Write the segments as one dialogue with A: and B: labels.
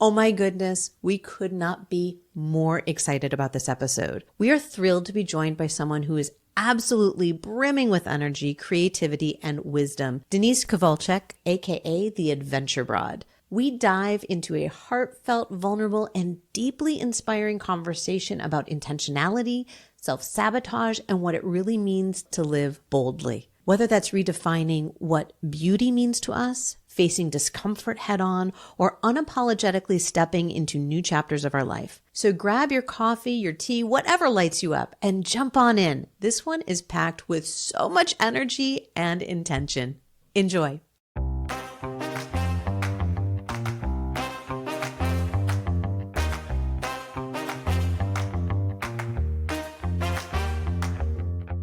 A: Oh my goodness, we could not be more excited about this episode. We are thrilled to be joined by someone who is absolutely brimming with energy, creativity, and wisdom, Dennise Kowalczyk, aka the Adventure Broad. We dive into a heartfelt, vulnerable, and deeply inspiring conversation about intentionality, self-sabotage, and what it really means to live boldly. Whether that's redefining what beauty means to us, facing discomfort head on, or unapologetically stepping into new chapters of our life. So grab your coffee, your tea, whatever lights you up, and jump on in. This one is packed with so much energy and intention. Enjoy.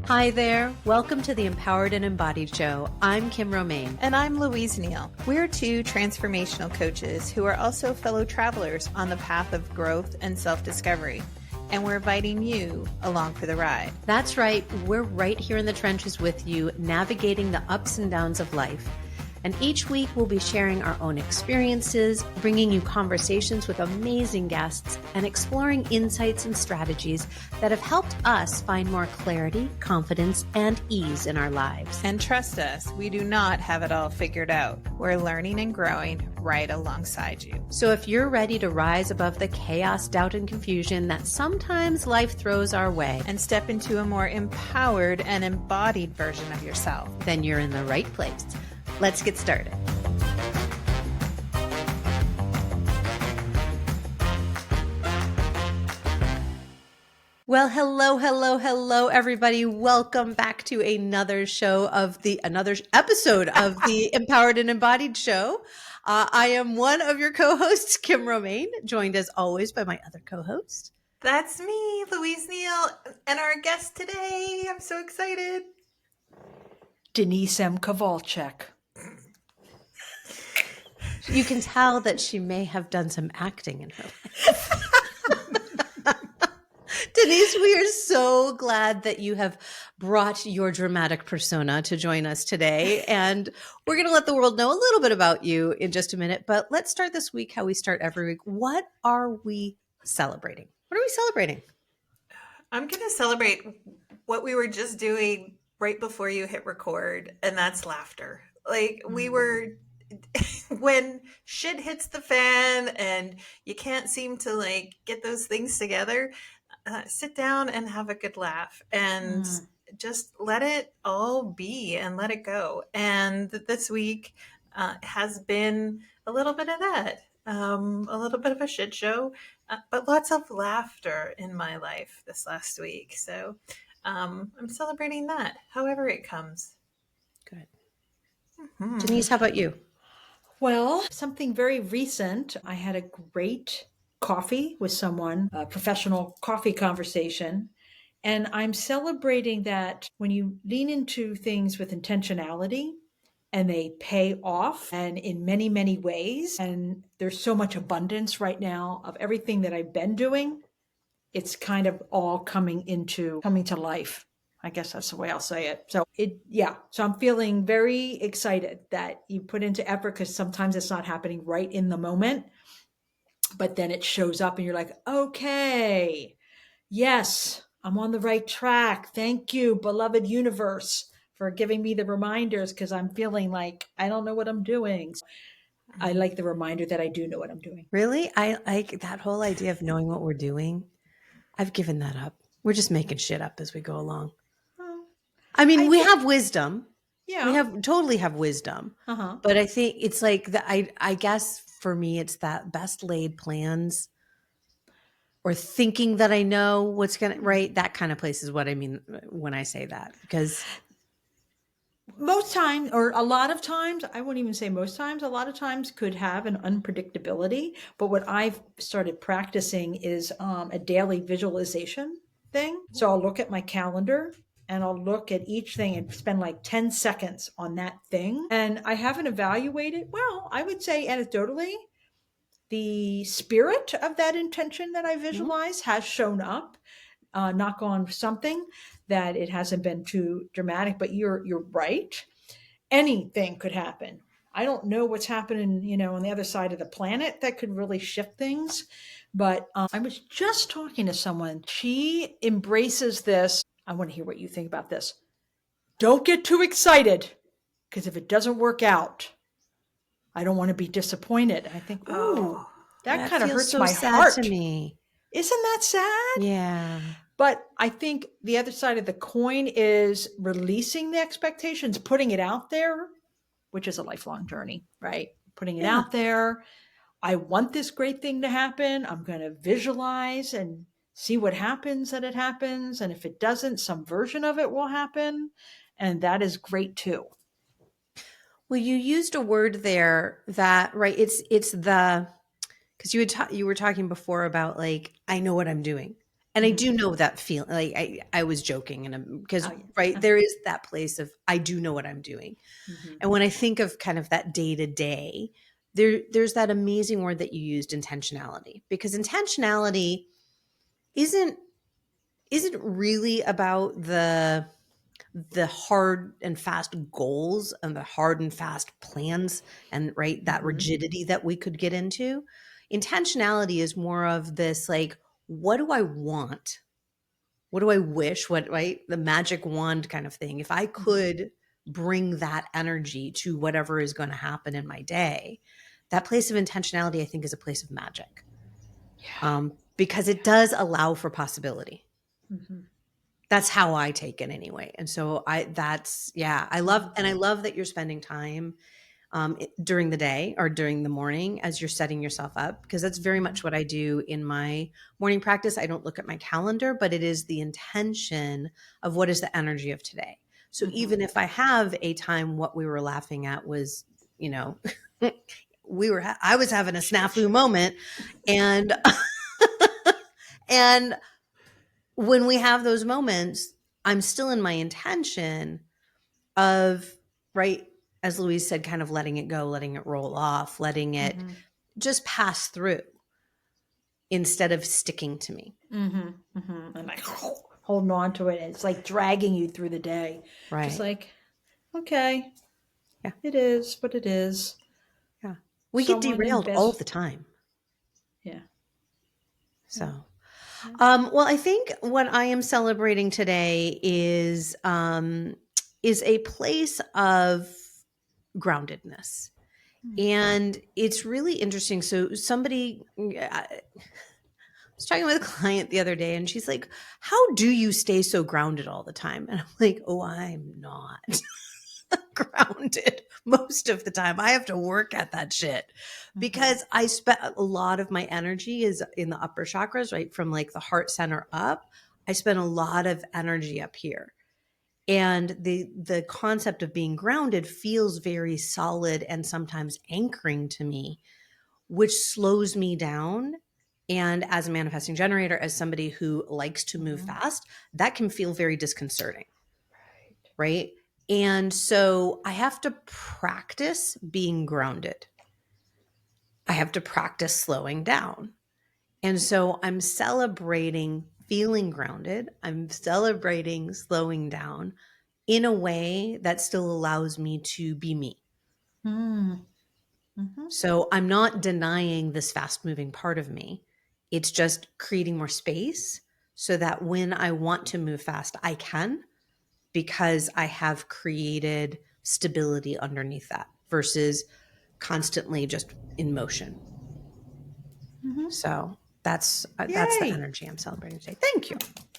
A: Hi there. Welcome to the Empowered and Embodied Show. I'm Kim Romain.
B: And I'm Louise Neal. We're two transformational coaches who are also fellow travelers on the path of growth and self-discovery. And we're inviting you along for the ride.
A: That's right. We're right here in the trenches with you, navigating the ups and downs of life. And each week we'll be sharing our own experiences, bringing you conversations with amazing guests, and exploring insights and strategies that have helped us find more clarity, confidence, and ease in our lives.
B: And trust us, we do not have it all figured out. We're learning and growing right alongside you.
A: So if you're ready to rise above the chaos, doubt, and confusion that sometimes life throws our way,
B: and step into a more empowered and embodied version of yourself,
A: then you're in the right place. Let's get started. Well, hello, everybody. Welcome back to another episode of the Empowered and Embodied Show. I am one of your co-hosts, Kim Romain, joined as always by my other co-host.
B: That's me, Louise Neal, and our guest today. I'm so excited.
C: Dennise M. Kowalczyk.
A: You can tell that she may have done some acting in her life. Dennise, we are so glad that you have brought your dramatic persona to join us today. And we're going to let the world know a little bit about you in just a minute. But let's start this week how we start every week. What are we celebrating? What are we celebrating?
B: I'm going to celebrate what we were just doing right before you hit record, and that's laughter. Like we were... when shit hits the fan and you can't seem to get those things together, sit down and have a good laugh and just let it all be and let it go. And this week has been a little bit of that, a little bit of a shit show, but lots of laughter in my life this last week. So I'm celebrating that however it comes.
A: Good. Dennise, how about you?
C: Well, something very recent. I had a great coffee with someone, a professional coffee conversation. And I'm celebrating that when you lean into things with intentionality and they pay off and in many, many ways, and there's so much abundance right now of everything that I've been doing, it's kind of all coming to life. I guess that's the way I'll say it. So I'm feeling very excited that you put into effort, because sometimes it's not happening right in the moment, but then it shows up and you're like, okay, yes, I'm on the right track. Thank you, beloved universe, for giving me the reminders, because I'm feeling like I don't know what I'm doing. I like the reminder that I do know what I'm doing.
A: Really? I like that whole idea of knowing what we're doing. I've given that up. We're just making shit up as we go along. I mean, we have wisdom. Yeah, we totally have wisdom. But I think it's like I guess for me, it's that best laid plans, or thinking that I know what's right. That kind of place is what I mean when I say that, because
C: most times, or a lot of times, I won't even say most times, a lot of times could have an unpredictability. But what I've started practicing is a daily visualization thing. So I'll look at my calendar and I'll look at each thing and spend like 10 seconds on that thing. And I haven't evaluated. Well, I would say anecdotally, the spirit of that intention that I visualize has shown up. Knock on something, that it hasn't been too dramatic, but you're right. Anything could happen. I don't know what's happening, on the other side of the planet that could really shift things. But I was just talking to someone. She embraces this. I want to hear what you think about this. Don't get too excited, because if it doesn't work out, I don't want to be disappointed. I think, ooh,
B: Oh,
C: that
A: That
C: kind of
A: feels
C: hurts
A: so
C: my
A: sad to
C: heart.
A: me.
C: Isn't that sad?
A: Yeah.
C: But I think the other side of the coin is releasing the expectations, putting it out there, which is a lifelong journey, right? Putting it
A: Yeah.
C: out there. I want this great thing to happen. I'm going to visualize and see what happens that it happens. And if it doesn't, some version of it will happen. And that is great too.
A: Well, you used a word there that, right, it's the, because you were talking before about like, I know what I'm doing. And I do know that feeling. Like I was joking, and because
C: Oh, yeah.
A: right there is that place of I do know what I'm doing. And when I think of kind of that day to day, there's that amazing word that you used, intentionality, because intentionality isn't isn't really about the hard and fast goals and the hard and fast plans and right that rigidity that we could get into. Intentionality is more of this like, what do I want? What do I wish? What, right? The magic wand kind of thing. If I could bring that energy to whatever is going to happen in my day, that place of intentionality, I think, is a place of magic. Because it does allow for possibility. That's how I take it anyway. And so I love that you're spending time during the day or during the morning as you're setting yourself up, because that's very much what I do in my morning practice. I don't look at my calendar, but it is the intention of what is the energy of today. So even if I have a time, what we were laughing at was, you know, I was having a snafu moment, and and when we have those moments, I'm still in my intention of, right, as Louise said, kind of letting it go, letting it roll off, letting it just pass through instead of sticking to me.
C: And like holding on to it. It's like dragging you through the day. Just
A: Right.
C: like, okay,
A: Yeah.
C: it is what it is.
A: Yeah. We get
C: Someone
A: derailed all
C: invest.
A: the time.
C: Yeah.
A: So, well, I think what I am celebrating today is a place of groundedness. And it's really interesting. So I was talking with a client the other day, and she's like, how do you stay so grounded all the time? And I'm like, oh, I'm not grounded most of the time. I have to work at that shit because I spent a lot of my energy is in the upper chakras, right? From like the heart center up. I spend a lot of energy up here. And the concept of being grounded feels very solid and sometimes anchoring to me, which slows me down. And as a manifesting generator, as somebody who likes to move fast, that can feel very disconcerting. Right. And so I have to practice being grounded. I have to practice slowing down. And so I'm celebrating feeling grounded. I'm celebrating slowing down in a way that still allows me to be me. So I'm not denying this fast moving part of me. It's just creating more space so that when I want to move fast, I can, because I have created stability underneath that versus constantly just in motion. So that's the
C: Yay.
A: energy I'm celebrating today. Thank you.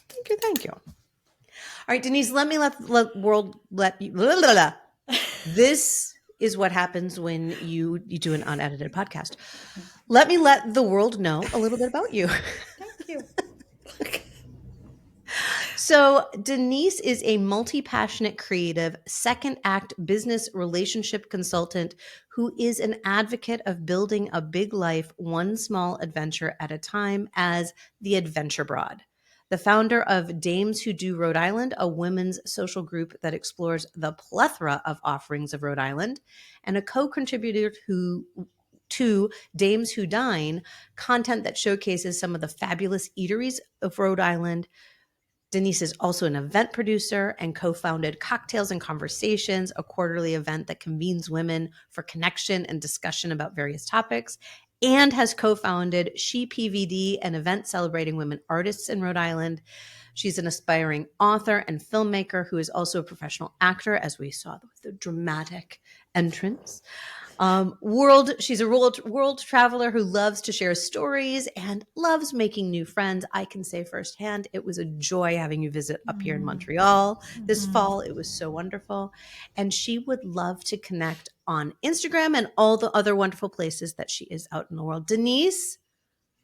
A: Thank you. Thank you. All right, Dennise, let me let world let you. Blah, blah, blah. This is what happens when you do an unedited podcast. Let me let the world know a little bit about you.
C: Thank you.
A: So, Dennise is a multi-passionate creative second act business relationship consultant who is an advocate of building a big life one small adventure at a time as the Adventure Broad. The founder of Dames Who Do Rhode Island, a women's social group that explores the plethora of offerings of Rhode Island, and a co-contributor to Dames Who Dine, content that showcases some of the fabulous eateries of Rhode Island, Dennise is also an event producer and co-founded Cocktails and Conversations, a quarterly event that convenes women for connection and discussion about various topics, and has co-founded She PVD, an event celebrating women artists in Rhode Island. She's an aspiring author and filmmaker who is also a professional actor, as we saw with the dramatic entrance. She's a world traveler who loves to share stories and loves making new friends. I can say firsthand, it was a joy having you visit up here in Montreal this fall. It was so wonderful. And she would love to connect on Instagram and all the other wonderful places that she is out in the world. Dennise,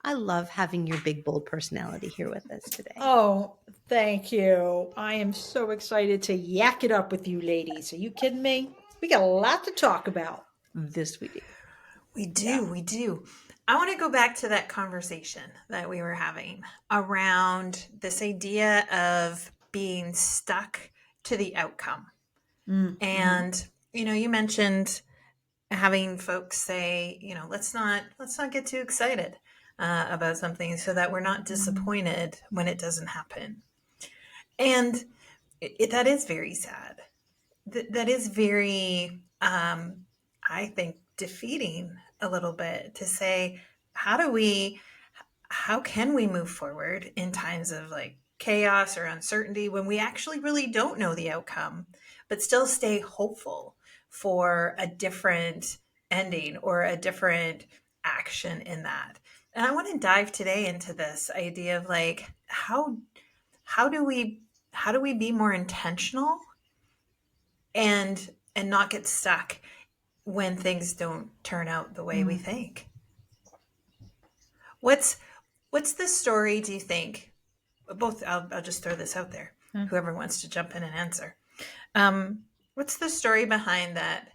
A: I love having your big, bold personality here with us today.
C: Oh, thank you. I am so excited to yak it up with you ladies. Are you kidding me? We got a lot to talk about.
A: This we do.
B: We do. I want to go back to that conversation that we were having around this idea of being stuck to the outcome. And, you mentioned having folks say, let's not get too excited about something so that we're not disappointed when it doesn't happen. And that is very sad. That is very, I think, defeating a little bit to say, how can we move forward in times of like chaos or uncertainty when we actually really don't know the outcome, but still stay hopeful for a different ending or a different action in that. And I want to dive today into this idea of like, how do we be more intentional and not get stuck when things don't turn out the way we think? What's the story, do you think? Both, I'll just throw this out there. Whoever wants to jump in and answer. What's the story behind that?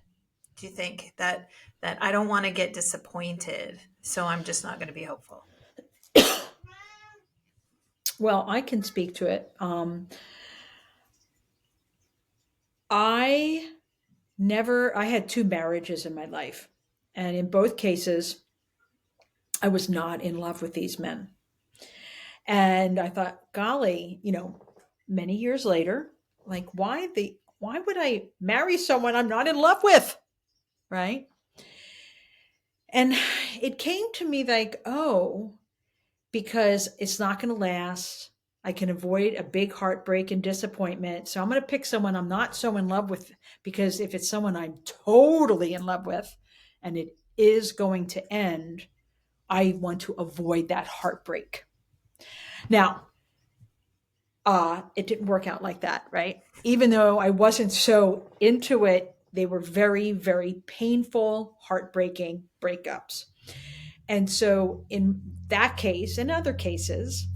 B: Do you think that I don't want to get disappointed, so I'm just not going to be hopeful?
C: Well, I can speak to it. I had two marriages in my life. And in both cases, I was not in love with these men. And I thought, golly, many years later, like, why would I marry someone I'm not in love with? Right. And it came to me like, oh, because it's not going to last. I can avoid a big heartbreak and disappointment. So I'm going to pick someone I'm not so in love with, because if it's someone I'm totally in love with and it is going to end, I want to avoid that heartbreak. Now, it didn't work out like that, right? Even though I wasn't so into it, they were very, very painful, heartbreaking breakups. And so in that case, and other cases,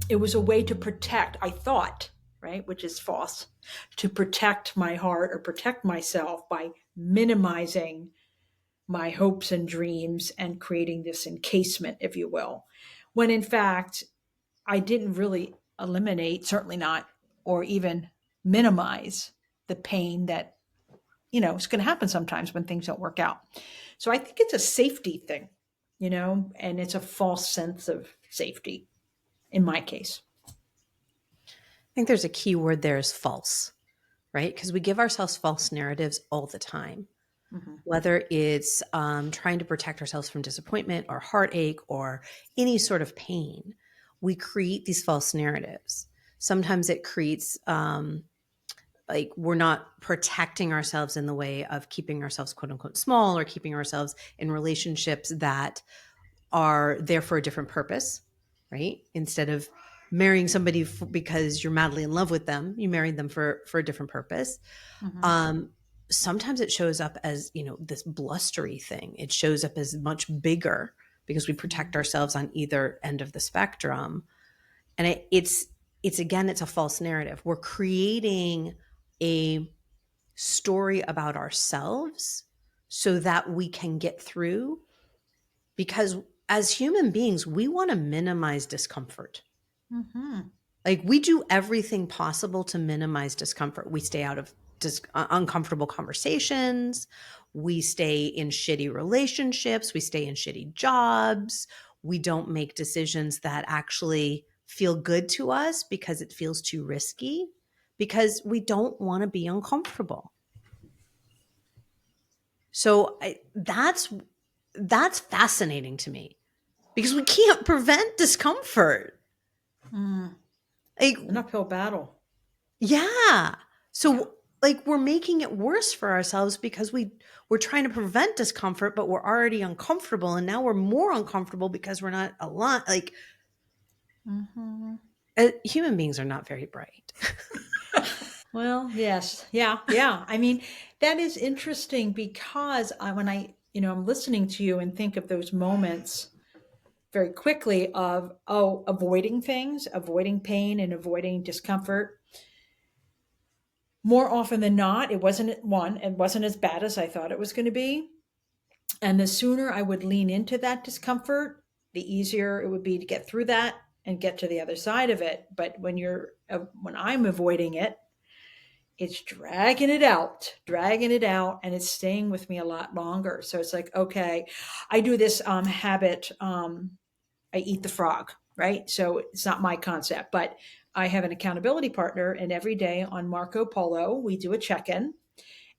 C: it was a way to protect, I thought, right, which is false, to protect my heart or protect myself by minimizing my hopes and dreams and creating this encasement, if you will, when in fact, I didn't really eliminate, certainly not, or even minimize the pain that, is going to happen sometimes when things don't work out. So I think it's a safety thing, and it's a false sense of safety in my case.
A: I think there's a key word there is false, right? Because we give ourselves false narratives all the time, whether it's trying to protect ourselves from disappointment or heartache or any sort of pain. We create these false narratives. Sometimes it creates like we're not protecting ourselves in the way of keeping ourselves quote unquote small or keeping ourselves in relationships that are there for a different purpose, right? Instead of marrying somebody because you're madly in love with them, you married them for a different purpose. Sometimes it shows up as, this blustery thing. It shows up as much bigger because we protect ourselves on either end of the spectrum. And it's a false narrative. We're creating a story about ourselves so that we can get through, because as human beings, we want to minimize discomfort. Like we do everything possible to minimize discomfort. We stay out of uncomfortable conversations. We stay in shitty relationships. We stay in shitty jobs. We don't make decisions that actually feel good to us because it feels too risky, because we don't want to be uncomfortable. So that's fascinating to me, because we can't prevent discomfort. Like,
C: An uphill battle.
A: yeah. So like, we're making it worse for ourselves because we're trying to prevent discomfort, but we're already uncomfortable, and now we're more uncomfortable because we're not aligned. Like, human beings are not very bright.
C: Well, yes. Yeah. Yeah. I mean, that is interesting because when I'm listening to you and think of those moments very quickly of, avoiding things, avoiding pain and avoiding discomfort. More often than not, it wasn't as bad as I thought it was going to be. And the sooner I would lean into that discomfort, the easier it would be to get through that and get to the other side of it. But when I'm avoiding it, it's dragging it out, and it's staying with me a lot longer. So it's like, okay, I do this habit. I eat the frog, right? So it's not my concept, but I have an accountability partner, and every day on Marco Polo, we do a check-in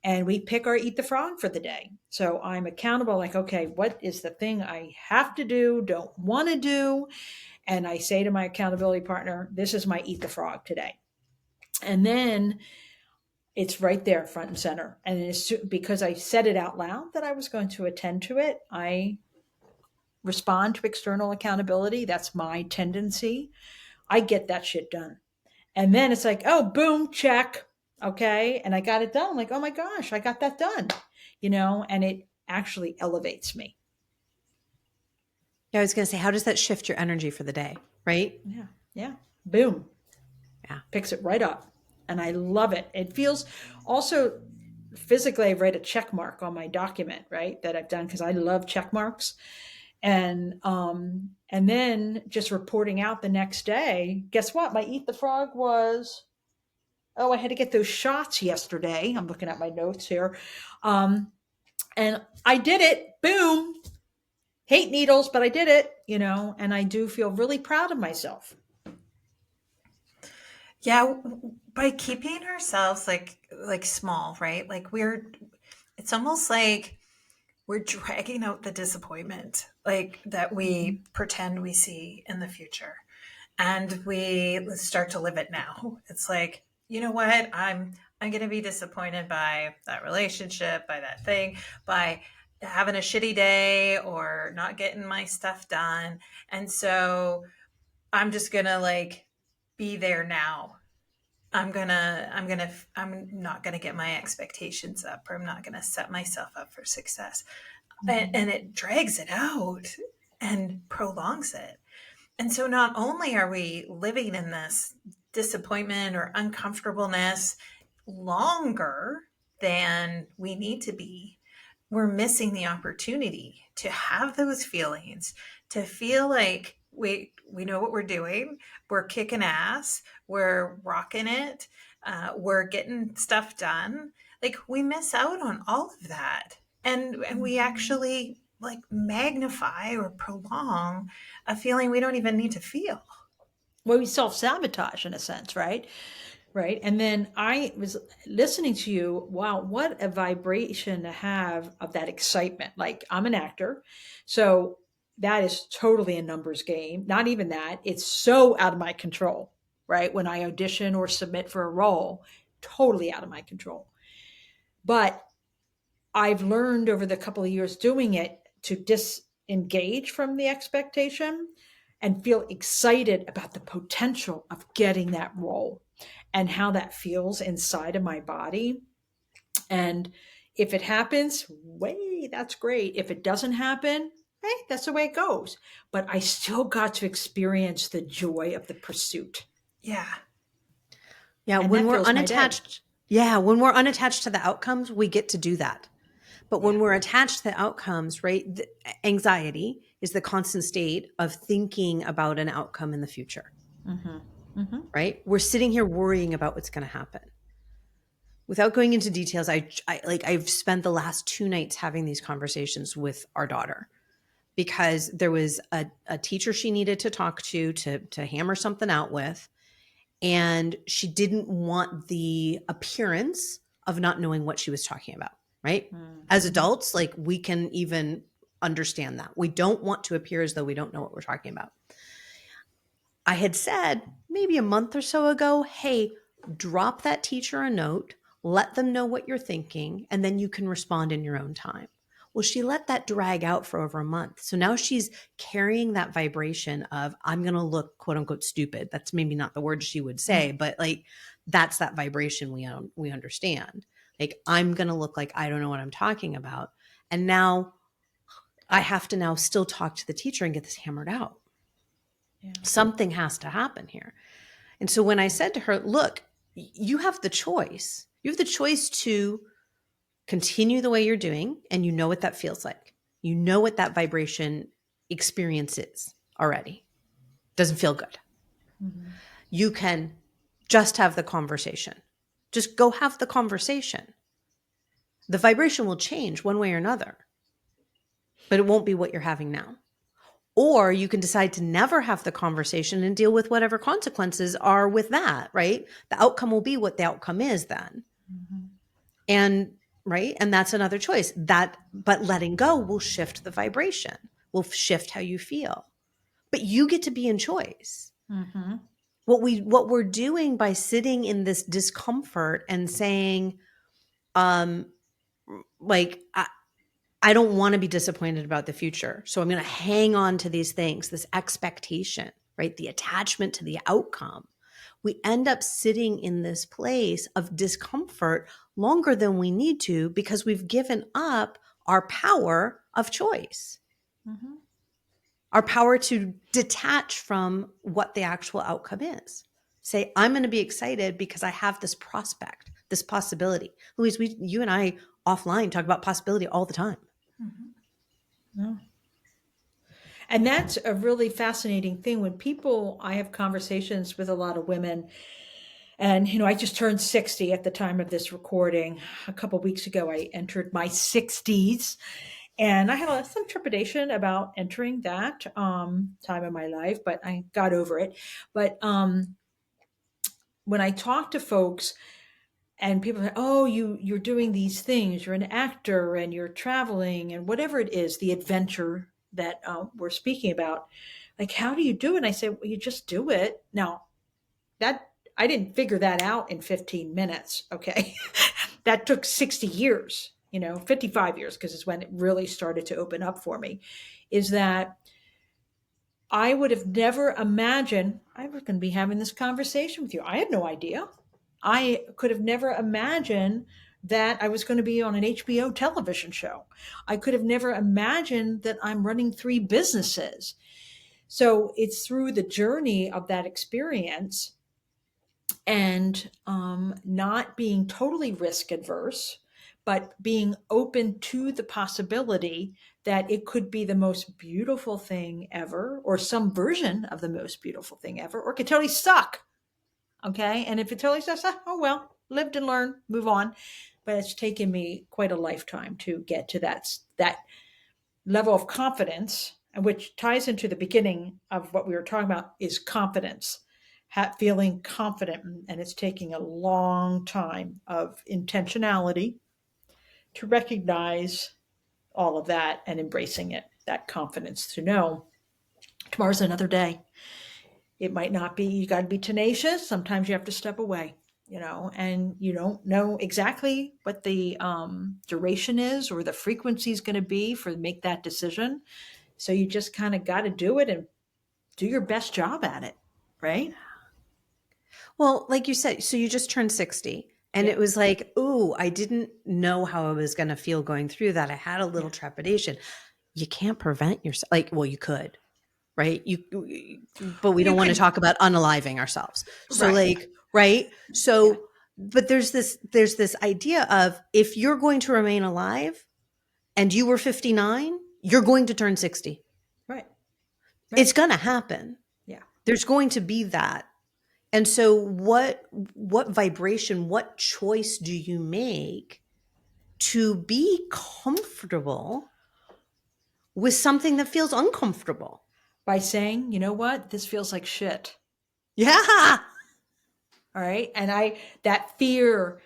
C: and we pick our eat the frog for the day. So I'm accountable, like, okay, what is the thing I have to do, don't want to do? And I say to my accountability partner, this is my eat the frog today. And then it's right there front and center. And because I said it out loud that I was going to attend to it, I respond to external accountability. That's my tendency. I get that shit done. And then it's like, oh, boom, check. Okay. And I got it done. I'm like, oh my gosh, I got that done, and it actually elevates me.
A: Yeah, I was going to say, how does that shift your energy for the day? Right?
C: Yeah. Yeah. Boom.
A: Yeah.
C: Picks it right up. And I love it. It feels also physically, I write a check mark on my document, right? That I've done, because I love check marks. And then just reporting out the next day, guess what? My eat the frog was, I had to get those shots yesterday. I'm looking at my notes here. And I did it. Boom. Hate needles, but I did it, and I do feel really proud of myself.
B: Yeah, by keeping ourselves like small, right? Like it's almost like we're dragging out the disappointment, like that we pretend we see in the future, and we start to live it now. It's like, you know what? I'm going to be disappointed by that relationship, by that thing, by having a shitty day or not getting my stuff done. And so I'm just going to like be there now. I'm not gonna get my expectations up, or I'm not gonna set myself up for success. And it drags it out and prolongs it. And so not only are we living in this disappointment or uncomfortableness longer than we need to be, we're missing the opportunity to have those feelings, to feel like we know what we're doing, we're kicking ass, we're rocking it, we're getting stuff done. Like, we miss out on all of that, and we actually like magnify or prolong a feeling we don't even need to feel.
C: Well, we self-sabotage in a sense, right? Right. And then I was listening to you. Wow, what a vibration to have of that excitement. Like, I'm an actor, so that is totally a numbers game. Not even that. It's so out of my control, right? When I audition or submit for a role, totally out of my control. But I've learned over the couple of years doing it to disengage from the expectation and feel excited about the potential of getting that role and how that feels inside of my body. And if it happens, that's great. If it doesn't happen, hey, that's the way it goes. But I still got to experience the joy of the pursuit.
B: Yeah.
A: Yeah.
C: And
A: When
C: that
A: we're
C: fills my day.
A: unattached, when we're unattached to the outcomes, we get to do that. But when we're attached to the outcomes, right, anxiety is the constant state of thinking about an outcome in the future, right? We're sitting here worrying about what's going to happen. Without going into details, I've spent the last 2 nights having these conversations with our daughter, because there was a teacher she needed to talk to hammer something out with. And she didn't want the appearance of not knowing what she was talking about, right?
C: Mm-hmm.
A: As adults, like, we can even understand that. We don't want to appear as though we don't know what we're talking about. I had said maybe a month or so ago, hey, drop that teacher a note, let them know what you're thinking, and then you can respond in your own time. Well, she let that drag out for over a month. So now she's carrying that vibration of, I'm going to look quote unquote stupid. That's maybe not the word she would say, but like, that's that vibration we understand. Like, I'm going to look like I don't know what I'm talking about. And now I have to now still talk to the teacher and get this hammered out.
C: Yeah.
A: Something has to happen here. And so when I said to her, look, you have the choice. You have the choice to continue the way you're doing, and you know what that feels like. You know what that vibration experience is already. Doesn't feel good.
C: Mm-hmm.
A: You can just have the conversation. Just go have the conversation. The vibration will change one way or another, but it won't be what you're having now. Or you can decide to never have the conversation and deal with whatever consequences are with that, right? The outcome will be what the outcome is then.
C: Mm-hmm.
A: And right. And that's another choice. But letting go will shift the vibration, will shift how you feel. But you get to be in choice.
C: Mm-hmm.
A: What we're doing by sitting in this discomfort and saying, like, I don't want to be disappointed about the future. So I'm going to hang on to these things, this expectation, right? The attachment to the outcome. We end up sitting in this place of discomfort longer than we need to because we've given up our power of choice,
C: Mm-hmm.
A: our power to detach from what the actual outcome is. Say, I'm going to be excited because I have this prospect, this possibility. Louise, you and I offline talk about possibility all the time.
C: Mm-hmm. No. And that's a really fascinating thing when I have conversations with a lot of women, and, I just turned 60 at the time of this recording. A couple of weeks ago, I entered my 60s, and I had some trepidation about entering that time in my life, but I got over it. But when I talk to folks, and people say, "Oh, you're doing these things. You're an actor, and you're traveling, and whatever it is, the adventure that we're speaking about. Like, how do you do it?" And I say, "Well, you just do it." Now, that I didn't figure that out in 15 minutes. Okay, that took 60 years. 55 years, because it's when it really started to open up for me. Is that I would have never imagined I was going to be having this conversation with you. I had no idea. I could have never imagined that I was going to be on an HBO television show. I could have never imagined that I'm running 3 businesses. So it's through the journey of that experience and not being totally risk adverse, but being open to the possibility that it could be the most beautiful thing ever, or some version of the most beautiful thing ever, or it could totally suck. Okay. And if it totally sucks, oh well, lived and learned, move on. But it's taken me quite a lifetime to get to that level of confidence, and which ties into the beginning of what we were talking about, is confidence, feeling confident. And it's taking a long time of intentionality to recognize all of that and embracing it, that confidence to know tomorrow's another day. It might not be, you got to be tenacious. Sometimes you have to step away, and you don't know exactly what the duration is or the frequency is going to be for make that decision. So you just kind of got to do it and do your best job at it. Right.
A: Well, like you said, so you just turned 60, and
C: Yeah.
A: it was like, ooh, I didn't know how I was going to feel going through that. I had a little
C: Yeah.
A: trepidation. You can't prevent yourself. Like, well, you could, right? But we
C: You
A: don't want to
C: could,
A: talk about unaliving ourselves. So
C: right.
A: like, right. So,
C: Yeah.
A: but there's this idea of, if you're going to remain alive and you were 59, you're going to turn 60.
C: Right.
A: It's going to happen.
C: Yeah.
A: There's going to be that. And so what vibration, what choice do you make to be comfortable with something that feels uncomfortable.
C: By saying, you know what, this feels like shit.
A: Yeah.
C: All right. And that fear,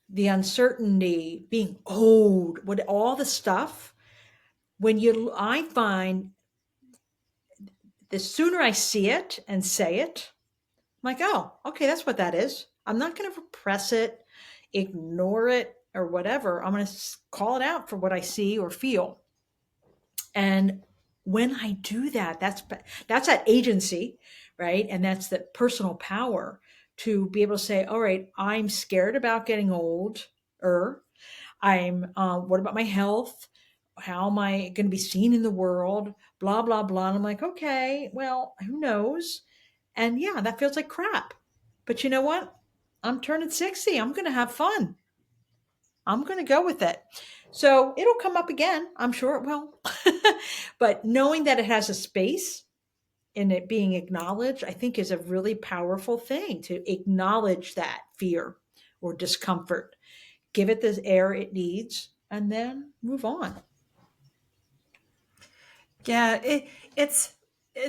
C: the uncertainty, being old, what all the stuff, I find the sooner I see it and say it, I'm like, oh, okay, that's what that is. I'm not going to repress it, ignore it, or whatever. I'm going to call it out for what I see or feel. And when I do that, that's that agency, right? And that's the personal power to be able to say, all right, I'm scared about getting old. What about my health? How am I going to be seen in the world? Blah, blah, blah. And I'm like, okay, well, who knows? And yeah, that feels like crap. But you know what? I'm turning 60. I'm going to have fun. I'm going to go with it. So it'll come up again. I'm sure it will. But knowing that it has a space and it being acknowledged, I think is a really powerful thing, to acknowledge that fear or discomfort, give it the air it needs, and then move on.
B: Yeah, it's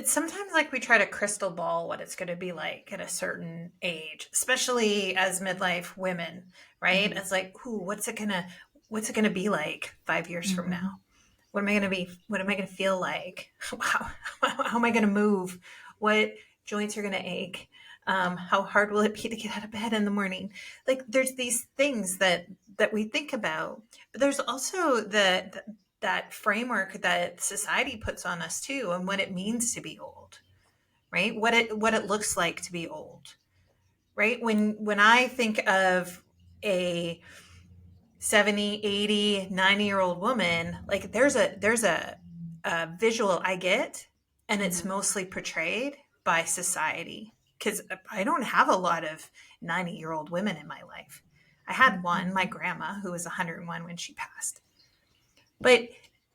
B: sometimes like we try to crystal ball what it's going to be like at a certain age, especially as midlife women, right?
C: Mm-hmm.
B: It's like, ooh, what's it gonna be like 5 years from
C: Mm-hmm.
B: now? What am I gonna be? What am I gonna feel like? How am I gonna move? What joints are gonna ache? How hard will it be to get out of bed in the morning? Like, there's these things that we think about, but there's also that framework that society puts on us too, and what it means to be old, right? What it looks like to be old, right? When I think of a 70, 80, 90-year-old woman, like there's a visual I get, and it's
C: Mm-hmm.
B: mostly portrayed by society, because I don't have a lot of 90-year-old women in my life. I had one, my grandma, who was 101 when she passed. But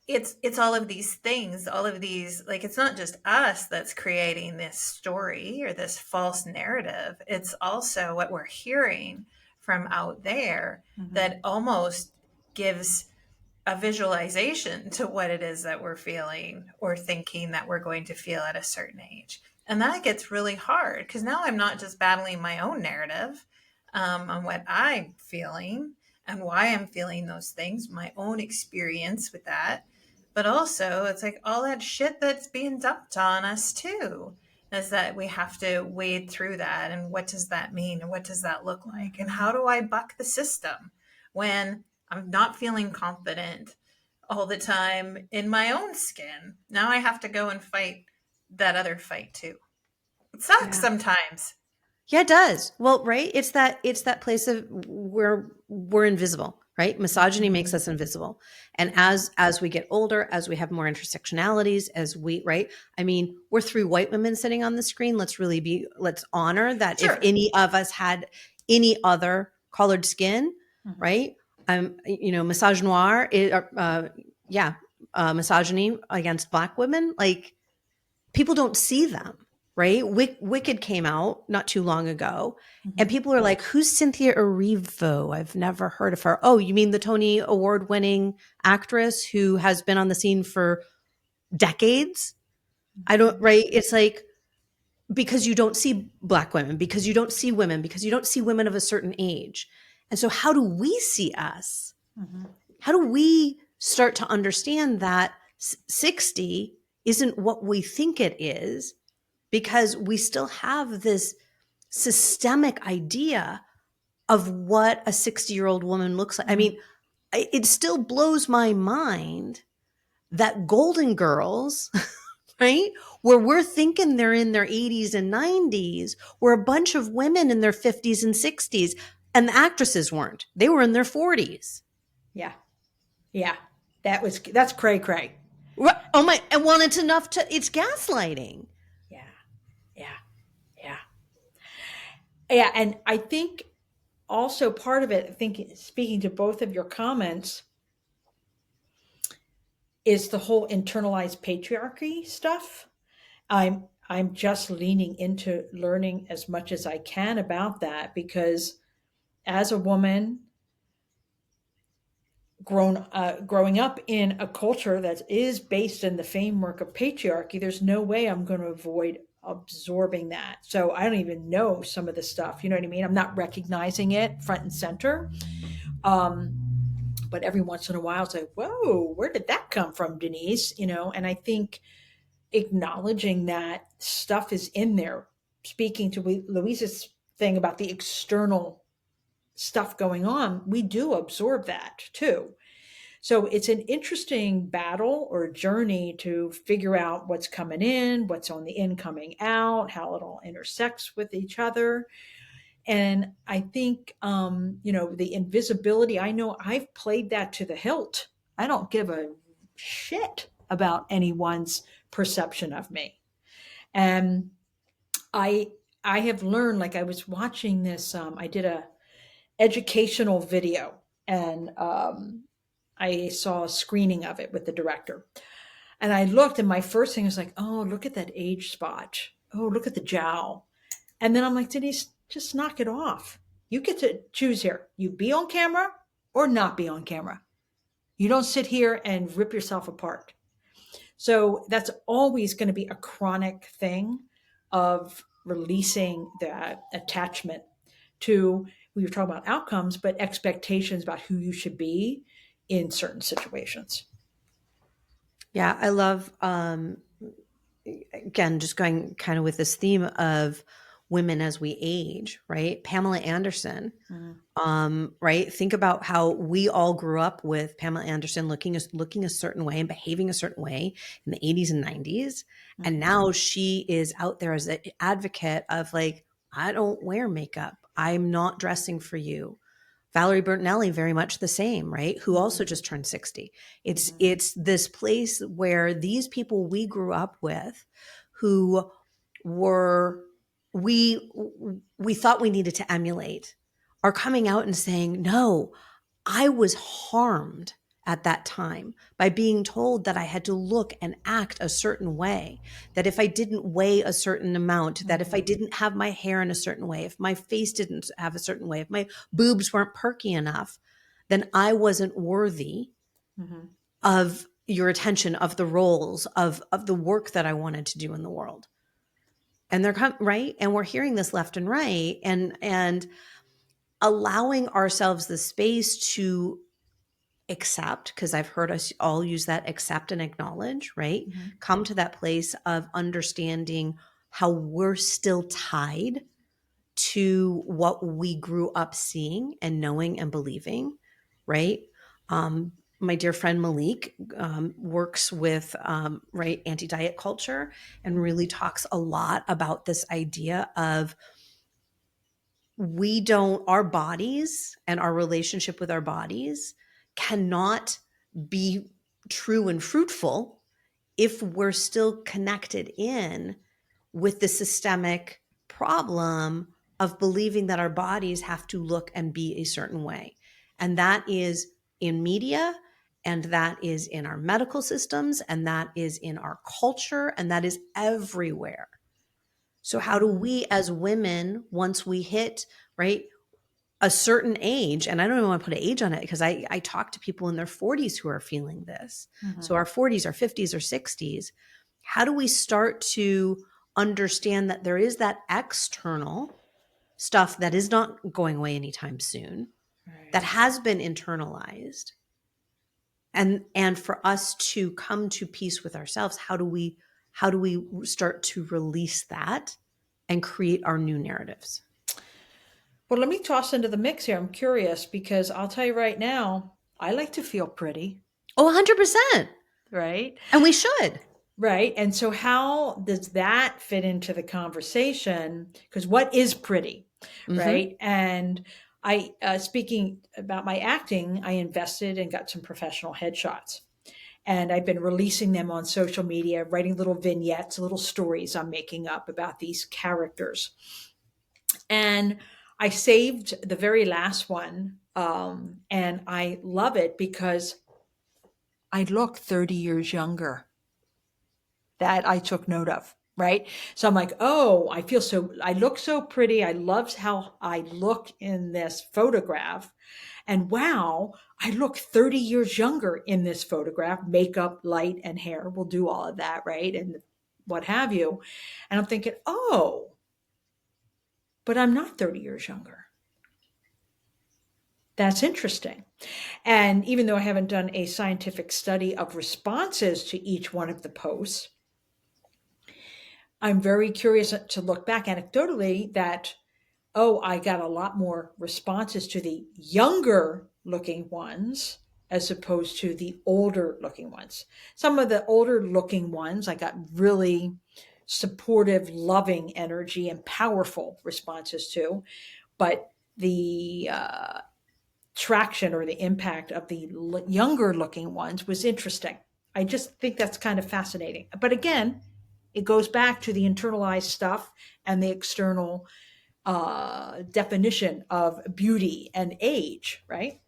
B: it's all of these things, all of these, like, it's not just us that's creating this story or this false narrative. It's also what we're hearing from out there
C: Mm-hmm.
B: that almost gives a visualization to what it is that we're feeling or thinking that we're going to feel at a certain age. And that gets really hard, because now I'm not just battling my own narrative on what I'm feeling and why I'm feeling those things, my own experience with that. But also, it's like all that shit that's being dumped on us too, is that we have to wade through that. And what does that mean? And what does that look like? And how do I buck the system when I'm not feeling confident all the time in my own skin? Now I have to go and fight that other fight too. It sucks
A: Yeah.
B: sometimes.
A: Yeah, it does. Well, right? It's that place of where we're invisible, right? Misogyny makes us invisible. And as we get older, as we have more intersectionalities, right? I mean, we're three white women sitting on the screen. Let's honor that if
B: Sure.
A: any of us had any other colored skin,
C: Mm-hmm.
A: right? Misogynoir, misogyny against Black women, like, people don't see them, right? Wicked came out not too long ago, and
C: Mm-hmm.
A: people are like, "Who's Cynthia Erivo? I've never heard of her." Oh, you mean the Tony Award-winning actress who has been on the scene for decades? I don't, right? It's like, because you don't see Black women, because you don't see women, because you don't see women of a certain age. And so, how do we see us?
C: Mm-hmm.
A: How do we start to understand that 60 isn't what we think it is, because we still have this systemic idea of what a 60-year-old woman looks like. I mean, it still blows my mind that Golden Girls, right, where we're thinking they're in their 80s and 90s, were a bunch of women in their 50s and 60s, and the actresses weren't. They were in their 40s.
C: Yeah. Yeah. That's cray cray.
A: Oh my, and well, it's enough to, it's gaslighting.
C: Yeah. Yeah. Yeah. Yeah. And I think also part of it, I think, speaking to both of your comments, is the whole internalized patriarchy stuff. I'm just leaning into learning as much as I can about that, because as a woman, growing up in a culture that is based in the framework of patriarchy, there's no way I'm going to avoid absorbing that. So I don't even know some of the stuff. You know what I mean? I'm not recognizing it front and center. Um, but every once in a while, it's like, whoa, where did that come from, Dennise? And I think acknowledging that stuff is in there, speaking to Louise's thing about the external stuff going on, we do absorb that too. So it's an interesting battle or journey to figure out what's coming in, what's on the incoming out, how it all intersects with each other. And I think, the invisibility, I know I've played that to the hilt. I don't give a shit about anyone's perception of me. And I, I have learned, like I was watching this, I did a educational video, and I saw a screening of it with the director. And I looked, and my first thing was like, oh, look at that age spot. Oh, look at the jowl. And then I'm like, Denise, just knock it off. You get to choose here. You be on camera or not be on camera. You don't sit here and rip yourself apart. So that's always going to be a chronic thing of releasing that attachment to, we were talking about outcomes, but expectations about who you should be in certain situations.
A: Yeah, I love, again, just going kind of with this theme of women as we age, right? Pamela Anderson, right? Think about how we all grew up with Pamela Anderson looking a certain way and behaving a certain way in the 80s and 90s. And now she is out there as an advocate of like, I don't wear makeup. I'm not dressing for you. Valerie Bertinelli, very much the same, right? Who also just turned 60. It's this place where these people we grew up with, who were we thought we needed to emulate, are coming out and saying, no, I was harmed at that time by being told that I had to look and act a certain way, that if I didn't weigh a certain amount, that if I didn't have my hair in a certain way, if my face didn't have a certain way, if my boobs weren't perky enough, then I wasn't worthy of your attention, of the roles, of the work that I wanted to do in the world. And they're right. And we're hearing this left and right, and allowing ourselves the space to accept, because I've heard us all use that, accept and acknowledge, right? Come to that place of understanding how we're still tied to what we grew up seeing and knowing and believing, right? My dear friend Malik works with right, anti-diet culture, and really talks a lot about this idea of our bodies and our relationship with our bodies cannot be true and fruitful if we're still connected in with the systemic problem of believing that our bodies have to look and be a certain way. And that is in media, and that is in our medical systems, and that is in our culture, and that is everywhere. So how do we as women, once we hit, right, a certain age, and I don't even want to put an age on it, because I talk to people in their 40s who are feeling this. So our 40s, our 50s, or 60s, how do we start to understand that there is that external stuff that is not going away anytime soon, that has been internalized, and for us to come to peace with ourselves? How do we start to release that and create our new narratives?
C: Well, let me toss into the mix here. I'm curious, because I'll tell you right now, I like to feel pretty.
A: Oh, 100%.
C: Right.
A: And we should.
C: Right. And so how does that fit into the conversation? Because what is pretty? Right. And speaking about my acting, I invested and got some professional headshots. And I've been releasing them on social media, writing little vignettes, little stories I'm making up about these characters. And I saved the very last one. And I love it because I look 30 years younger. That I took note of. right? So I'm like, oh, I look so pretty. I love how I look in this photograph. And wow, I look 30 years younger in this photograph. Makeup, light, and hair will do all of that, right? And what have you. And I'm thinking, oh, but I'm not 30 years younger. That's interesting. And even though I haven't done a scientific study of responses to each one of the posts, I'm very curious to look back anecdotally that, oh, I got a lot more responses to the younger looking ones as opposed to the older looking ones. Some of the older looking ones, I got really supportive, loving energy and powerful responses to. But the traction or the impact of the younger looking ones was interesting. I just think that's kind of fascinating. But again, it goes back to the internalized stuff and the external definition of beauty and age, right?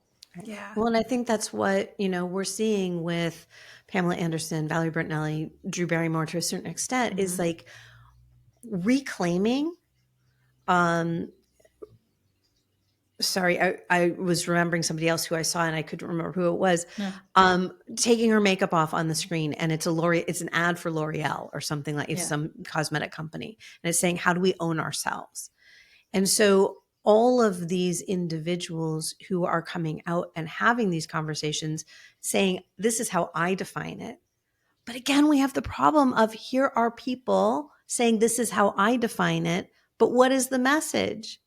B: Yeah.
A: Well, and I think that's what, we're seeing with Pamela Anderson, Valerie Bertinelli, Drew Barrymore to a certain extent is like reclaiming. Sorry, I was remembering somebody else who I saw and I couldn't remember who it was.
C: Yeah.
A: Taking her makeup off on the screen, and it's an ad for L'Oreal or something like some cosmetic company. And it's saying, how do we own ourselves? And so all of these individuals who are coming out and having these conversations saying, this is how I define it. But again, we have the problem of here are people saying, this is how I define it. But what is the message?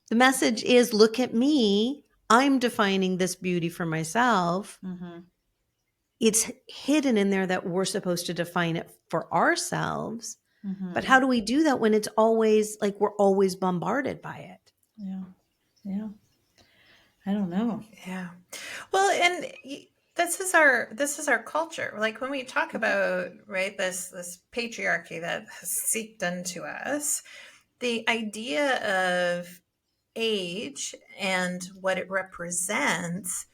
A: The message is, look at me. I'm defining this beauty for myself.
C: Mm-hmm.
A: It's hidden in there that we're supposed to define it for ourselves.
C: Mm-hmm.
A: But how do we do that when it's always like we're always bombarded by it?
C: Yeah. Yeah. I don't know.
B: Yeah. Well, and this is our culture. Like when we talk about, right, this patriarchy that has seeped into us, the idea of age and what it represents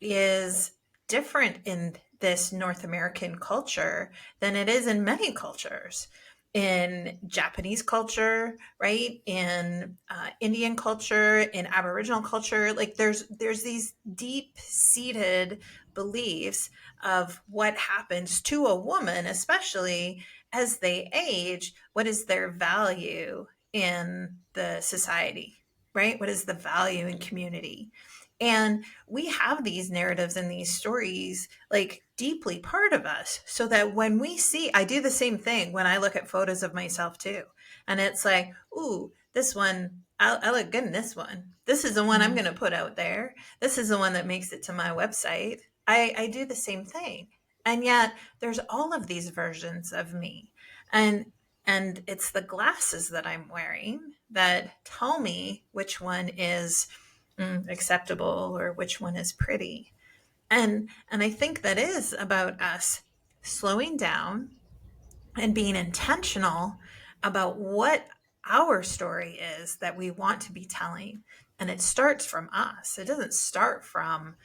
B: is different in this North American culture than it is in many cultures. In Japanese culture, right? In Indian culture, in Aboriginal culture, like there's these deep seated beliefs of what happens to a woman, especially as they age. What is their value in the society, right? What is the value in community? And we have these narratives and these stories like deeply part of us, so that when we see, I do the same thing when I look at photos of myself too. And it's like, ooh, this one, I look good in this one. This is the one I'm going to put out there. This is the one that makes it to my website. I do the same thing. And yet there's all of these versions of me. And it's the glasses that I'm wearing that tell me which one is acceptable or which one is pretty. And I think that is about us slowing down and being intentional about what our story is that we want to be telling. And it starts from us. It doesn't start from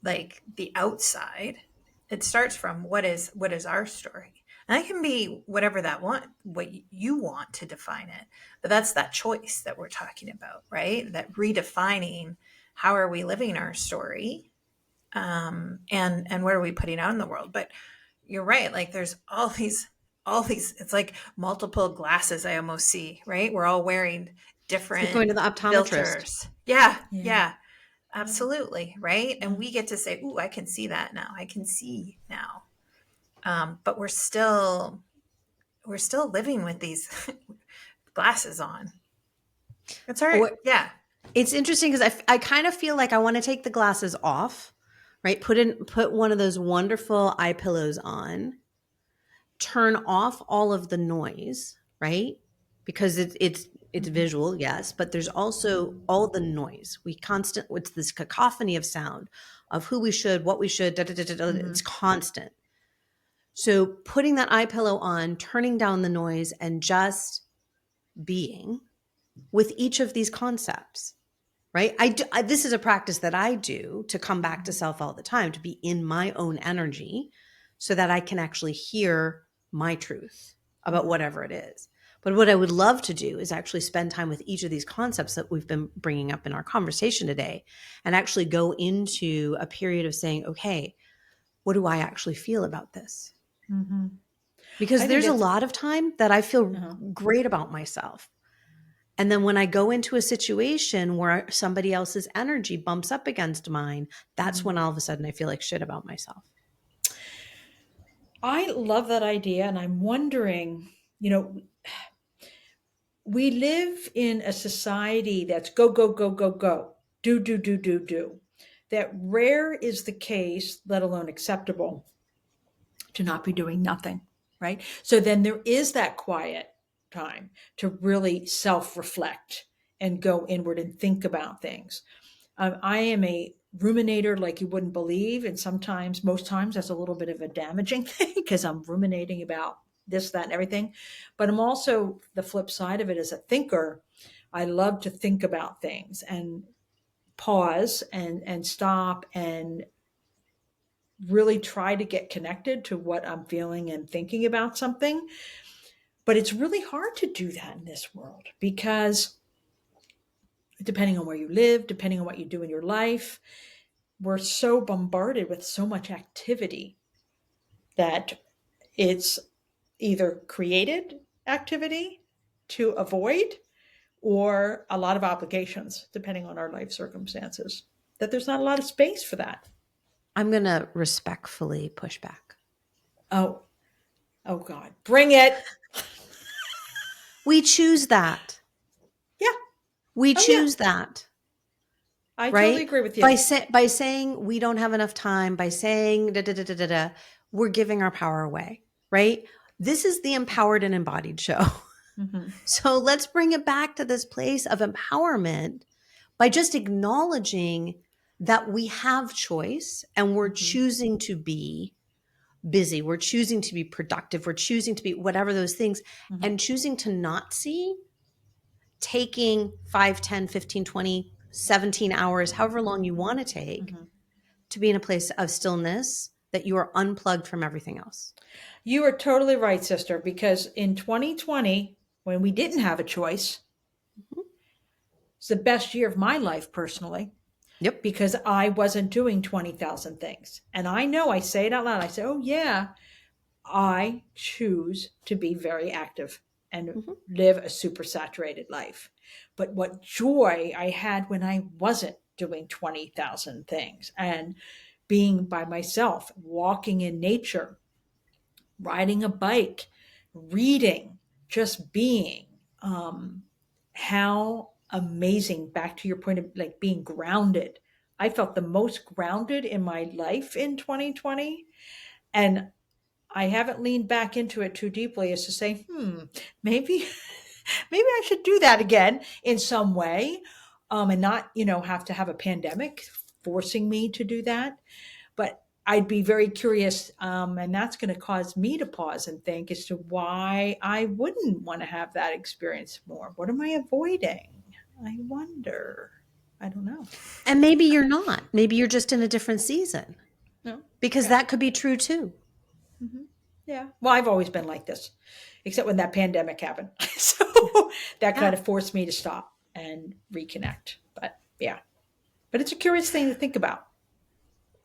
B: like the outside. It starts from what is our story. And it can be whatever what you want to define it. But that's that choice that we're talking about, right? That redefining how are we living our story, and what are we putting out in the world. But you're right. Like there's all these, it's like multiple glasses I almost see, right? We're all wearing different
A: Like going to the optometrist.
B: filters. Yeah. Absolutely. Right. And we get to say, ooh, I can see that now. I can see now. But we're still living with these glasses on. It's all right. Yeah.
A: It's interesting because I kind of feel like I want to take the glasses off, right? Put one of those wonderful eye pillows on, turn off all of the noise, right? Because it's visual, yes, but there's also all the noise. It's this cacophony of sound of who we should, what we should, it's constant. So putting that eye pillow on, turning down the noise, and just being with each of these concepts, right? This is a practice that I do to come back to self all the time, to be in my own energy so that I can actually hear my truth. about whatever it is. But what I would love to do is actually spend time with each of these concepts that we've been bringing up in our conversation today and actually go into a period of saying, okay, what do I actually feel about this?
C: Mm-hmm.
A: Because
C: I think
A: there's a
C: that's-
A: lot of time that I feel
C: Uh-huh.
A: great about myself. And then when I go into a situation where somebody else's energy bumps up against mine, that's when all of a sudden I feel like shit about myself.
C: I love that idea. And I'm wondering, we live in a society that's go, go, go, go, go, do, do, do, do, do. That rare is the case, let alone acceptable, to not be doing nothing, right? So then there is that quiet time to really self reflect and go inward and think about things. I am a ruminator like you wouldn't believe. And sometimes, most times, that's a little bit of a damaging thing because I'm ruminating about this, that, and everything. But I'm also the flip side of it as a thinker. I love to think about things and pause and stop and really try to get connected to what I'm feeling and thinking about something. But it's really hard to do that in this world because depending on where you live, depending on what you do in your life, we're so bombarded with so much activity that it's either created activity to avoid or a lot of obligations, depending on our life circumstances, that there's not a lot of space for that.
A: I'm going to respectfully push back.
C: Oh, oh God, bring it.
A: We choose that.
C: Yeah,
A: We
C: Oh, yeah.
A: choose that.
C: I
A: Right?
C: totally agree with you.
A: By saying we don't have enough time, by saying da da da da da da, we're giving our power away, right? This is the empowered and embodied show.
C: Mm-hmm.
A: So let's bring it back to this place of empowerment by just acknowledging that we have choice and we're choosing to be busy. We're choosing to be productive. We're choosing to be whatever those things and choosing to not see taking 5, 10, 15, 20, 17 hours, however long you want to take to be in a place of stillness that you are unplugged from everything else.
C: You are totally right, sister, because in 2020, when we didn't have a choice, it's the best year of my life personally.
A: Yep.
C: Because I wasn't doing 20,000 things. And I know I say it out loud. I say, oh, yeah, I choose to be very active and live a super saturated life. But what joy I had when I wasn't doing 20,000 things and being by myself, walking in nature, riding a bike, reading, just being. How amazing, back to your point of like being grounded. I felt the most grounded in my life in 2020. And I haven't leaned back into it too deeply as to say, maybe, maybe I should do that again in some way. And not, have to have a pandemic forcing me to do that. But I'd be very curious, and that's going to cause me to pause and think as to why I wouldn't want to have that experience more. What am I avoiding? I wonder. I don't know.
A: And maybe you're not. Maybe you're just in a different season
C: No.
A: because that could be true too.
C: Yeah. Well, I've always been like this, except when that pandemic happened. So that kind of forced me to stop and reconnect. But yeah, but it's a curious thing to think about.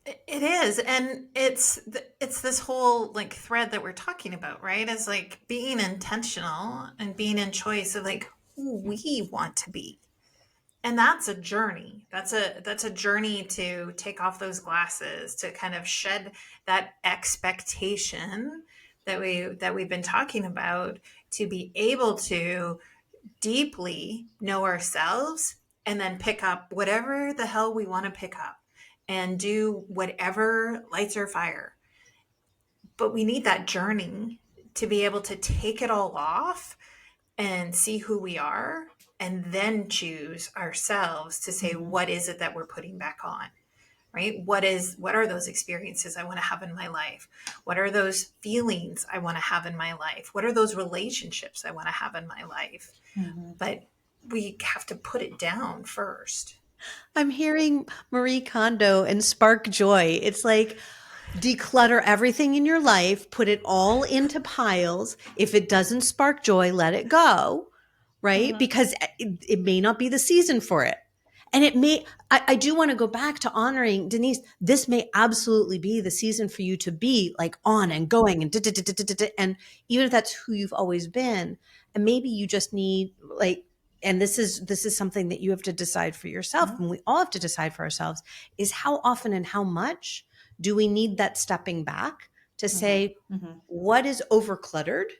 B: It is, and it's this whole like thread that we're talking about, right? Is like being intentional and being in choice of like who we want to be, and that's a journey. That's a journey to take off those glasses, to kind of shed that expectation that we've been talking about, to be able to deeply know ourselves and then pick up whatever the hell we want to pick up and do whatever lights our fire. But we need that journey to be able to take it all off and see who we are and then choose ourselves to say, what is it that we're putting back on? Right? What are those experiences I want to have in my life? What are those feelings I want to have in my life? What are those relationships I want to have in my life? But we have to put it down first.
A: I'm hearing Marie Kondo and spark joy. It's like Declutter everything in your life, put it all into piles. If it doesn't spark joy, let it go, right? Because it may not be the season for it. And it may, I do want to go back to honoring Dennise. This may absolutely be the season for you to be like on and going and and even if that's who you've always been, and maybe you just need like, and this is something that you have to decide for yourself, and we all have to decide for ourselves, is how often and how much do we need that stepping back to say, what is overcluttered,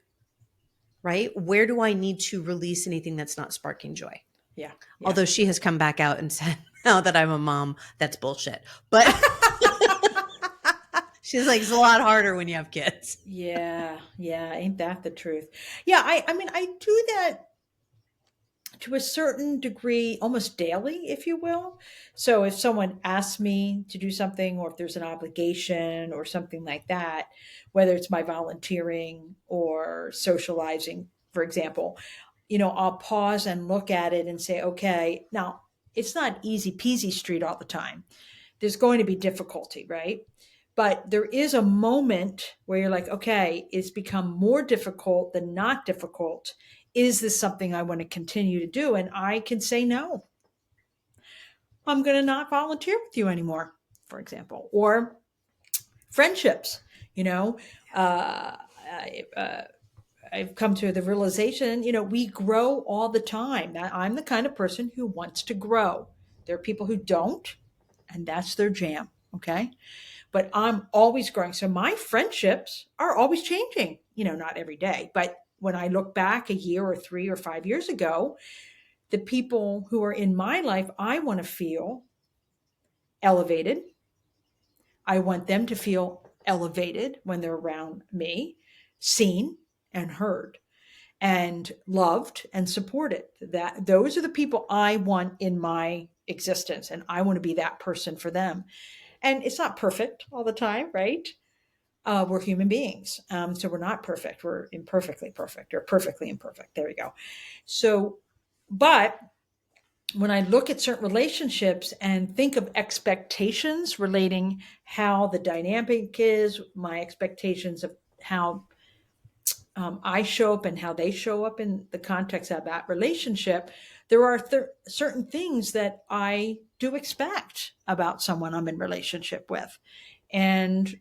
A: right? Where do I need to release anything that's not sparking joy?
C: Yeah.
A: Although she has come back out and said, now that I'm a mom, that's bullshit. But she's like, it's a lot harder when you have kids.
C: Yeah. Ain't that the truth? Yeah. I mean, I do that to a certain degree, almost daily, if you will. So if someone asks me to do something, or if there's an obligation or something like that, whether it's my volunteering or socializing, for example, I'll pause and look at it and say, okay, now it's not easy peasy street all the time. There's going to be difficulty, right? But there is a moment where you're like, okay, it's become more difficult than not difficult. Is this something I want to continue to do? And I can say no. I'm going to not volunteer with you anymore, for example. Or friendships, I've come to the realization, we grow all the time. I'm the kind of person who wants to grow. There are people who don't, and that's their jam. Okay. But I'm always growing. So my friendships are always changing, not every day. But when I look back a year or 3 or 5 years ago, the people who are in my life, I want to feel elevated. I want them to feel elevated when they're around me, seen and heard, and loved and supported. Those are the people I want in my existence, and I want to be that person for them. And it's not perfect all the time, right? We're human beings, so we're not perfect. We're imperfectly perfect, or perfectly imperfect. There we go. So, but when I look at certain relationships and think of expectations relating how the dynamic is, my expectations of how I show up and how they show up in the context of that relationship, there are certain things that I do expect about someone I'm in relationship with. And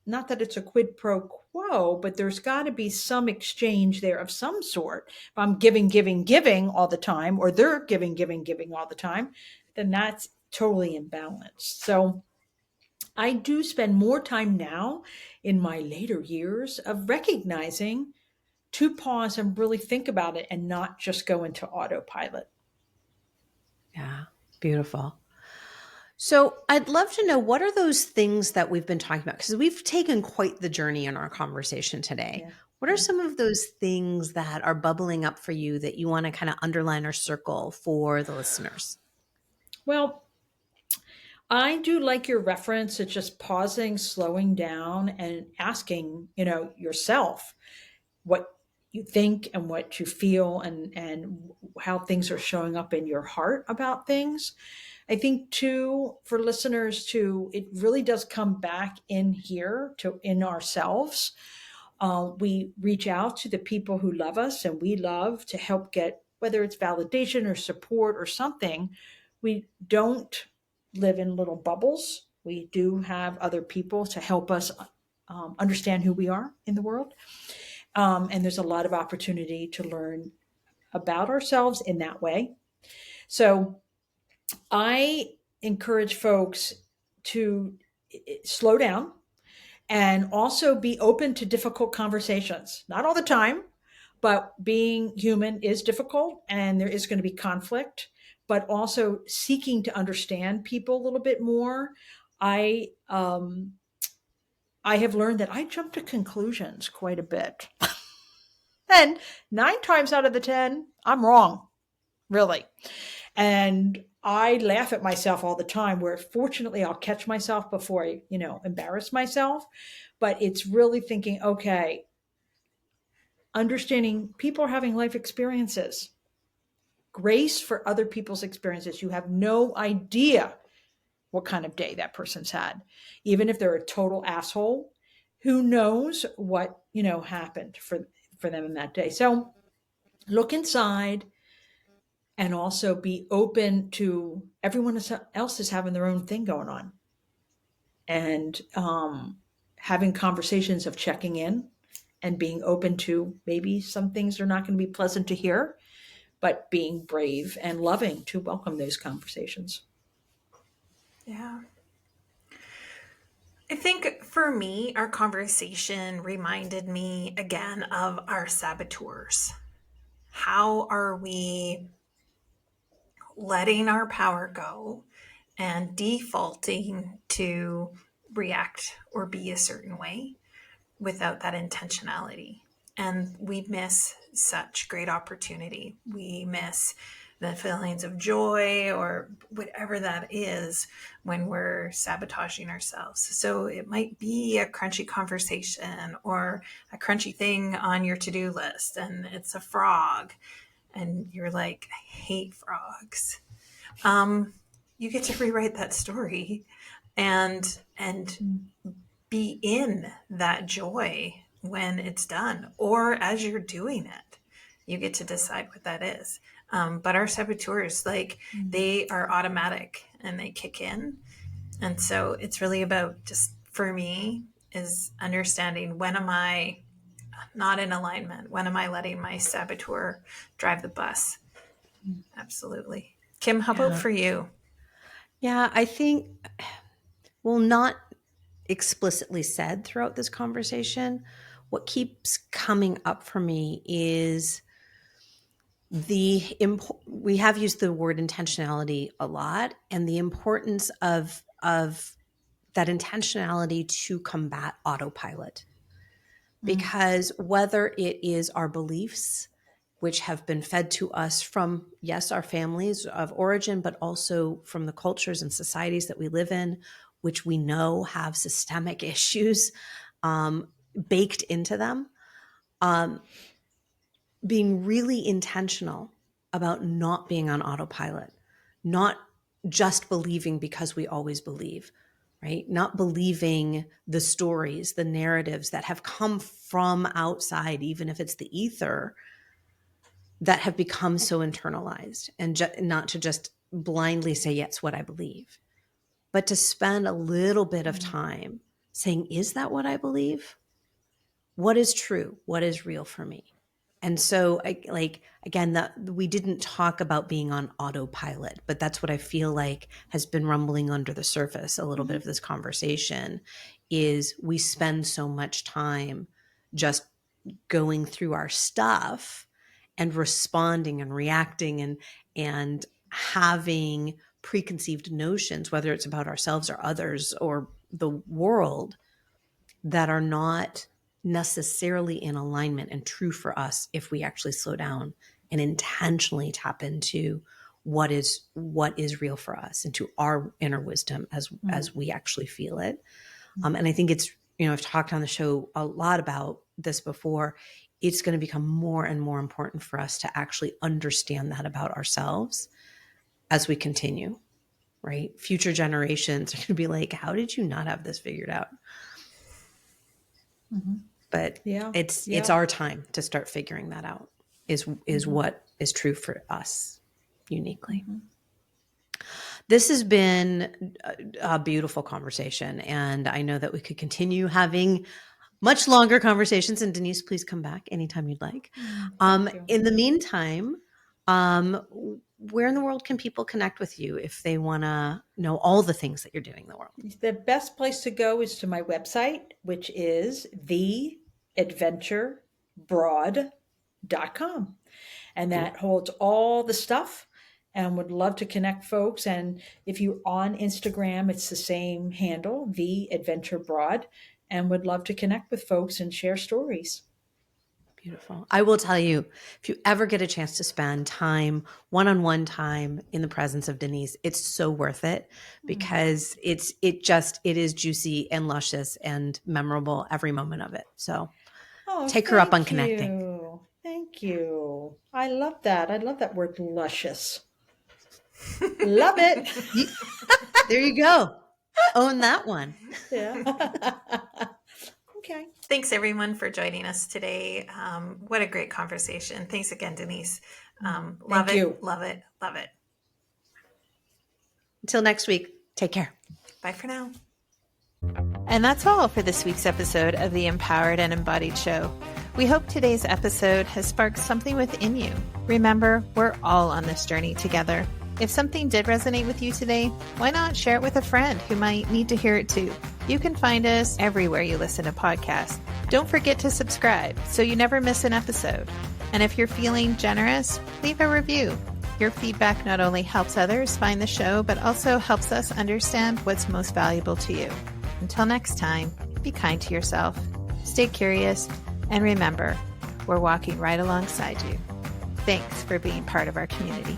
C: not that it's a quid pro quo, but there's got to be some exchange there of some sort. If I'm giving all the time, or they're giving all the time, then that's totally imbalanced. So I do spend more time now in my later years of recognizing to pause and really think about it and not just go into autopilot.
A: Yeah, beautiful. So I'd love to know, what are those things that we've been talking about? Because we've taken quite the journey in our conversation today.
C: Yeah.
A: What are some of those things that are bubbling up for you that you want to kind of underline or circle for the listeners?
C: Well, I do like your reference to just pausing, slowing down, and asking, yourself what you think and what you feel, and how things are showing up in your heart about things. I think too, for listeners too, it really does come back in here to in ourselves. We reach out to the people who love us and we love to help get, whether it's validation or support or something. We don't live in little bubbles. We do have other people to help us understand who we are in the world. And there's a lot of opportunity to learn about ourselves in that way. So I encourage folks to slow down and also be open to difficult conversations. Not all the time, but being human is difficult and there is going to be conflict, but also seeking to understand people a little bit more. I have learned that I jump to conclusions quite a bit. And 9 times out of the 10, I'm wrong, really. And I laugh at myself all the time, where fortunately I'll catch myself before I, embarrass myself. But it's really thinking, okay, understanding people are having life experiences, grace for other people's experiences. You have no idea what kind of day that person's had. Even if they're a total asshole, who knows what, happened for them in that day. So look inside and also be open to everyone else is having their own thing going on. And having conversations of checking in and being open to maybe some things are not going to be pleasant to hear, but being brave and loving to welcome those conversations.
B: Yeah. I think for me, our conversation reminded me again of our saboteurs. How are we letting our power go and defaulting to react or be a certain way without that intentionality? And we miss such great opportunity. We miss the feelings of joy or whatever that is when we're sabotaging ourselves. So it might be a crunchy conversation or a crunchy thing on your to-do list, and it's a frog, and you're like, I hate frogs. You get to rewrite that story and be in that joy when it's done, or as you're doing it. You get to decide what that is. But our saboteurs, they are automatic and they kick in. And so it's really about, just for me, is understanding, when am I not in alignment? When am I letting my saboteur drive the bus? Absolutely. Kim, how about for you?
A: Yeah, I think, well, not explicitly said throughout this conversation, what keeps coming up for me is we have used the word intentionality a lot, and the importance of that intentionality to combat autopilot. Because whether it is our beliefs, which have been fed to us from, yes, our families of origin, but also from the cultures and societies that we live in, which we know have systemic issues baked into them, being really intentional about not being on autopilot, not just believing because we always believe, right? Not believing the stories, the narratives that have come from outside, even if it's the ether, that have become so internalized, and not to just blindly say, yes, what I believe, but to spend a little bit of time saying, is that what I believe? What is true? What is real for me? And so, again, we didn't talk about being on autopilot, but that's what I feel like has been rumbling under the surface a little bit of this conversation, is we spend so much time just going through our stuff and responding and reacting and having preconceived notions, whether it's about ourselves or others or the world, that are not necessarily in alignment and true for us if we actually slow down and intentionally tap into what is real for us, into our inner wisdom as we actually feel it. And I think it's, I've talked on the show a lot about this before. It's going to become more and more important for us to actually understand that about ourselves as we continue, right? Future generations are going to be like, how did you not have this figured out? But it's our time to start figuring that out, is what is true for us uniquely. This has been a beautiful conversation, and I know that we could continue having much longer conversations. And Dennise, please come back anytime you'd like. In the meantime, where in the world can people connect with you if they want to know all the things that you're doing in the world?
C: The best place to go is to my website, which is theadventurebroad.com. And that holds all the stuff, and would love to connect folks. And if you're on Instagram, it's the same handle, The Adventure Broad, and would love to connect with folks and share stories.
A: Beautiful. I will tell you, if you ever get a chance to spend time, one-on-one time in the presence of Dennise, it's so worth it, because it is juicy and luscious and memorable every moment of it. So take her up on connecting.
C: Thank you. I love that. I love that word, luscious. Love it.
A: There you go. Own that one.
C: Yeah. Okay.
B: Thanks everyone for joining us today. What a great conversation. Thanks again, Dennise. Love
C: Thank you.
B: Love it. Love it.
A: Until next week, take care.
B: Bye for now.
D: And that's all for this week's episode of the Empowered and Embodied Show. We hope today's episode has sparked something within you. Remember, we're all on this journey together. If something did resonate with you today, why not share it with a friend who might need to hear it too? You can find us everywhere you listen to podcasts. Don't forget to subscribe so you never miss an episode. And if you're feeling generous, leave a review. Your feedback not only helps others find the show, but also helps us understand what's most valuable to you. Until next time, be kind to yourself, stay curious, and remember, we're walking right alongside you. Thanks for being part of our community.